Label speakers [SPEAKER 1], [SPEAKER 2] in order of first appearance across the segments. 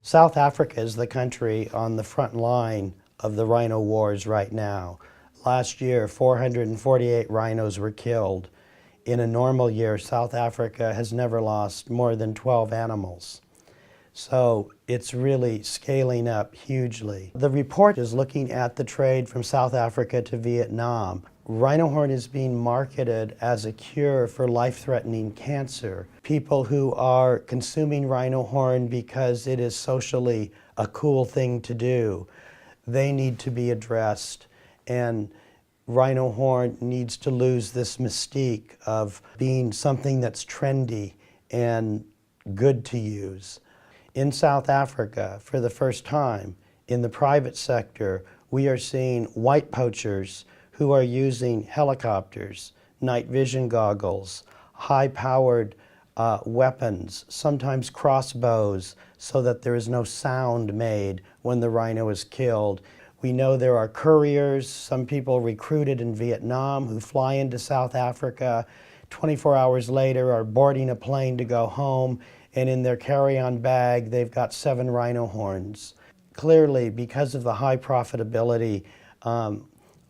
[SPEAKER 1] South Africa is the country on the front line of the rhino wars right now. Last year, 448 rhinos were killed. In a normal year, South Africa has never lost more than 12 animals. So it's really scaling up hugely. The report is looking at the trade from South Africa to Vietnam. Rhino horn is being marketed as a cure for life-threatening cancer. People who are consuming rhino horn because it is socially a cool thing to do, they need to be addressed. And rhino horn needs to lose this mystique of being something that's trendy and good to use. In South Africa, for the first time, in the private sector, we are seeing white poachers who are using helicopters, night vision goggles, high-powered weapons, sometimes crossbows, so that there is no sound made when the rhino is killed. We know there are couriers, some people recruited in Vietnam who fly into South Africa, 24 hours later are boarding a plane to go home, and in their carry-on bag they've got 7 rhino horns. Clearly, because of the high profitability,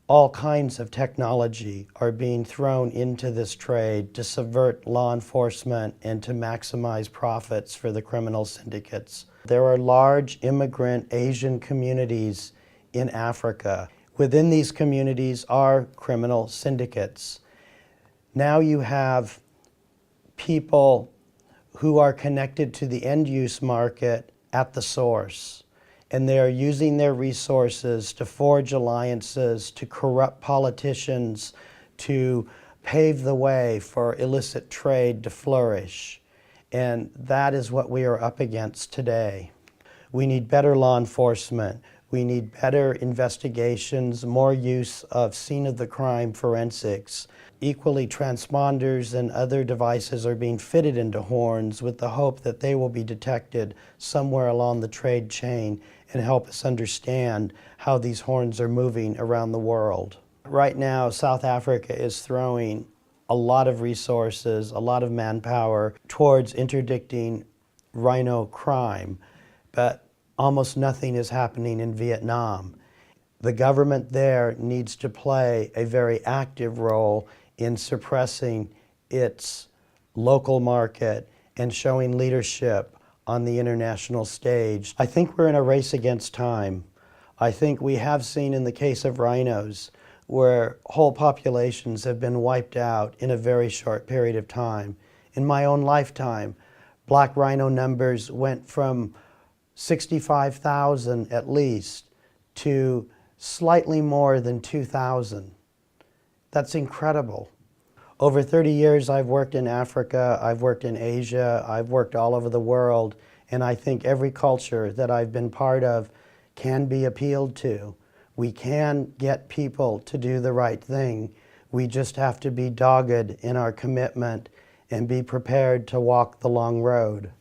[SPEAKER 1] all kinds of technology are being thrown into this trade to subvert law enforcement and to maximize profits for the criminal syndicates. There are large immigrant Asian communities in Africa. Within these communities are criminal syndicates. Now you have people who are connected to the end-use market at the source. And they are using their resources to forge alliances, to corrupt politicians, to pave the way for illicit trade to flourish. And that is what we are up against today. We need better law enforcement. We need better investigations, more use of scene-of-the-crime forensics. Equally, transponders and other devices are being fitted into horns with the hope that they will be detected somewhere along the trade chain and help us understand how these horns are moving around the world. Right now, South Africa is throwing a lot of resources, a lot of manpower towards interdicting rhino crime, but almost nothing is happening in Vietnam. The government there needs to play a very active role in suppressing its local market and showing leadership on the international stage. I think we're in a race against time. I think we have seen in the case of rhinos where whole populations have been wiped out in a very short period of time. In my own lifetime, black rhino numbers went from 65,000 at least to slightly more than 2,000. That's incredible. Over 30 years I've worked in Africa, I've worked in Asia, I've worked all over the world, and I think every culture that I've been part of can be appealed to. We can get people to do the right thing. We just have to be dogged in our commitment and be prepared to walk the long road.